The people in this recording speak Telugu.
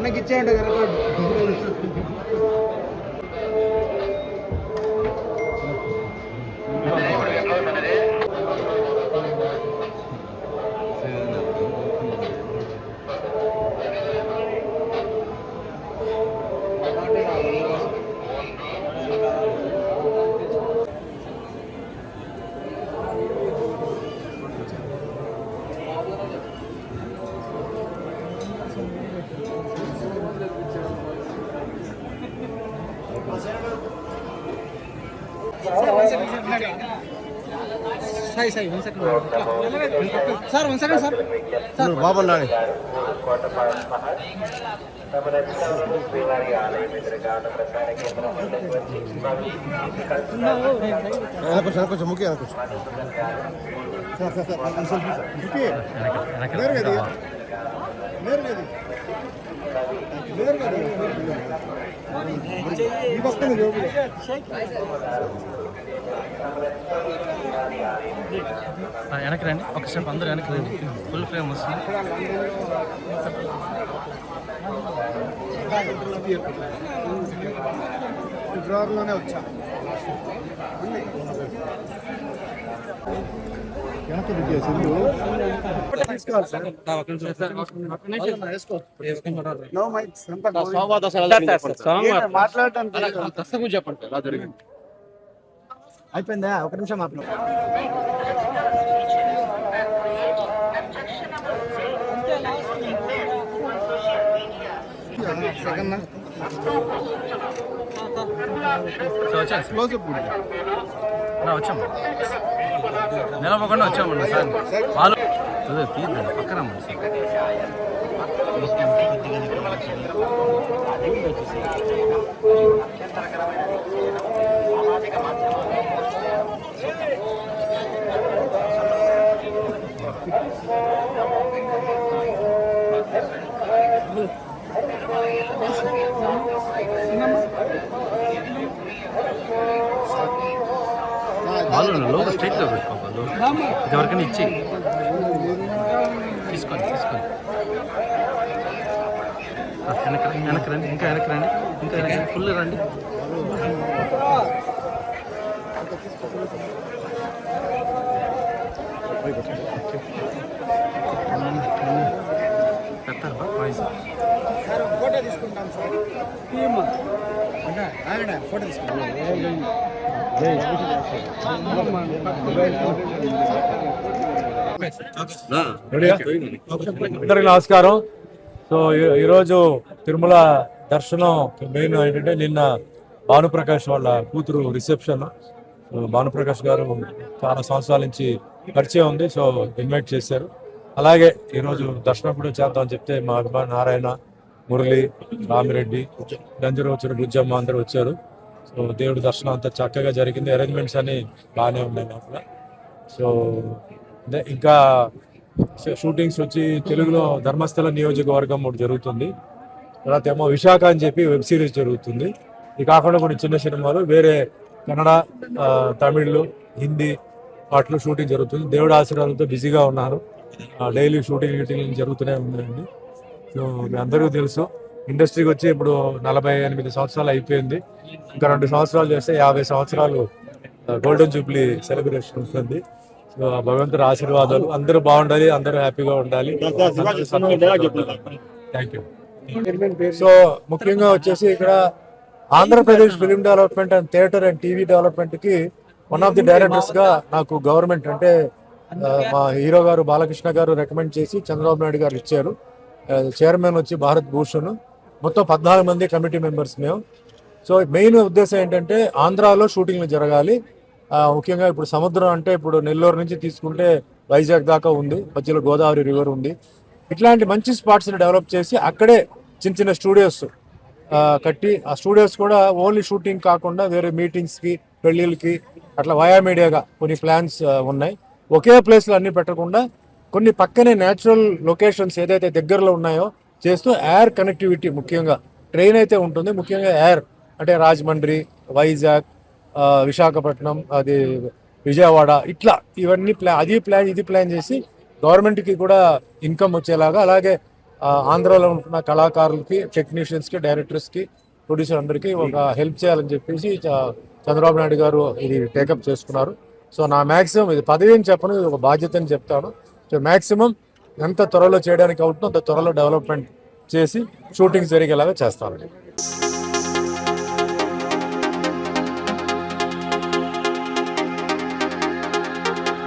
అన్నకి ఇచ్చేయండి sir one second sir sir బాగున్నాను కొంచెం ముఖ్య వెనక్కి రండి ఒకసేపు అందరూ వెనక్కి రండి ఫుల్ ఫ్రేమ్ వస్తుంది ఫిబ్రవరిలోనే వచ్చా మాట్లాడటానికి చెప్పండి అయిపోయిందా ఒక నిమిషం మాత్రం వచ్చాము నిలవకుండా వచ్చామండి సార్ వాళ్ళు తీద్దండి పక్కన వాళ్ళు లోపల స్ట్రైట్లో పెట్టుకోవాలి ఎవరికైనా ఇచ్చి తీసుకోండి వెనక్కి రండి ఇంకా వెనక్కి రండి ఫుల్ రండి పెడతారు వాయిస్ ఫోటో తీసుకుంటాం సార్ ఫోటో తీసుకుంటాం అందరికి నమస్కారం. సో ఈరోజు తిరుమల దర్శనం మెయిన్ ఏంటంటే నిన్న భానుప్రకాష్ వాళ్ళ కూతురు రిసెప్షన్. భానుప్రకాష్ గారు చాలా సంవత్సరాల నుంచి పరిచయం ఉంది, సో ఇన్వైట్ చేశారు. అలాగే ఈరోజు దర్శనం కూడా చేద్దామని చెప్తే మా అభిమాని నారాయణ, మురళి, రామిరెడ్డి, గంజరోచుడు, బుజ్జమ్మ అందరూ వచ్చారు. సో దేవుడి దర్శనం అంతా చక్కగా జరిగింది. అరేంజ్మెంట్స్ అన్ని బాగానే ఉన్నాయి లోపల. సో ఇంకా షూటింగ్స్ వచ్చి తెలుగులో ధర్మస్థల నియోజకవర్గం ఒకటి జరుగుతుంది, తర్వాత ఏమో విశాఖ అని చెప్పి వెబ్ సిరీస్ జరుగుతుంది. ఇది కాకుండా కొన్ని చిన్న సినిమాలు వేరే కన్నడ, తమిళ్, హిందీ వాటిలో షూటింగ్ జరుగుతుంది. దేవుడి ఆశీర్వాదంతో బిజీగా ఉన్నారు. డైలీ షూటింగ్ జరుగుతూనే ఉన్నాయండి. సో మీ అందరికీ తెలుసు, ఇండస్ట్రీకి వచ్చి ఇప్పుడు 48 సంవత్సరాలు అయిపోయింది. ఇంకా 2 సంవత్సరాలు చేస్తే 50 సంవత్సరాలు గోల్డెన్ జూబ్లీ సెలబ్రేషన్ ఉంటుంది. సో భగవంతుడి ఆశీర్వాదాలు, అందరూ బాగుండాలి, అందరూ హ్యాపీగా ఉండాలి. Thank you. సో ముఖ్యంగా వచ్చేసి ఇక్కడ Andhra Pradesh film development and theatre and TV development కి వన్ ఆఫ్ ది డైరెక్టర్స్ గా నాకు గవర్నమెంట్ అంటే మా హీరో గారు బాలకృష్ణ గారు రికమెండ్ చేసి చంద్రబాబు నాయుడు గారు ఇచ్చారు. చైర్మన్ వచ్చి భారత్ భూషణ్, మొత్తం 14 మంది కమిటీ మెంబర్స్ మేము. సో మెయిన్ ఉద్దేశం ఏంటంటే ఆంధ్రాలో షూటింగ్లు జరగాలి. ముఖ్యంగా ఇప్పుడు సముద్రం అంటే ఇప్పుడు నెల్లూరు నుంచి తీసుకుంటే వైజాగ్ దాకా ఉంది, మధ్యలో గోదావరి రివర్ ఉంది. ఇట్లాంటి మంచి స్పాట్స్ని డెవలప్ చేసి అక్కడే చిన్న చిన్న స్టూడియోస్ కట్టి, ఆ స్టూడియోస్ కూడా ఓన్లీ షూటింగ్ కాకుండా వేరే మీటింగ్స్కి, పెళ్ళిళ్ళకి అట్లా వయా మీడియాగా కొన్ని ప్లాన్స్ ఉన్నాయి. ఒకే ప్లేస్లో అన్ని పెట్టకుండా కొన్ని పక్కనే న్యాచురల్ లొకేషన్స్ ఏదైతే దగ్గరలో ఉన్నాయో చేస్తూ ఎయిర్ కనెక్టివిటీ, ముఖ్యంగా ట్రైన్ అయితే ఉంటుంది, ముఖ్యంగా ఎయిర్ అంటే రాజమండ్రి, వైజాగ్, విశాఖపట్నం, అది విజయవాడ, ఇట్లా ఇవన్నీ ఇది ప్లాన్ చేసి గవర్నమెంట్కి కూడా ఇన్కమ్ వచ్చేలాగా, అలాగే ఆంధ్రాలో ఉంటున్న కళాకారులకి, టెక్నీషియన్స్కి, డైరెక్టర్స్కి, ప్రొడ్యూసర్ అందరికీ ఒక హెల్ప్ చేయాలని చెప్పేసి చంద్రబాబు నాయుడు గారు ఇది టేకప్ చేసుకున్నారు. సో నా మ్యాక్సిమం, ఇది పదవి అని చెప్పను, ఇది ఒక బాధ్యత అని చెప్తాను. సో మ్యాక్సిమం ఎంత త్వరలో చేయడానికి అవుతుందో అంత త్వరలో డెవలప్మెంట్ చేసి షూటింగ్ జరిగేలాగా చేస్తాను.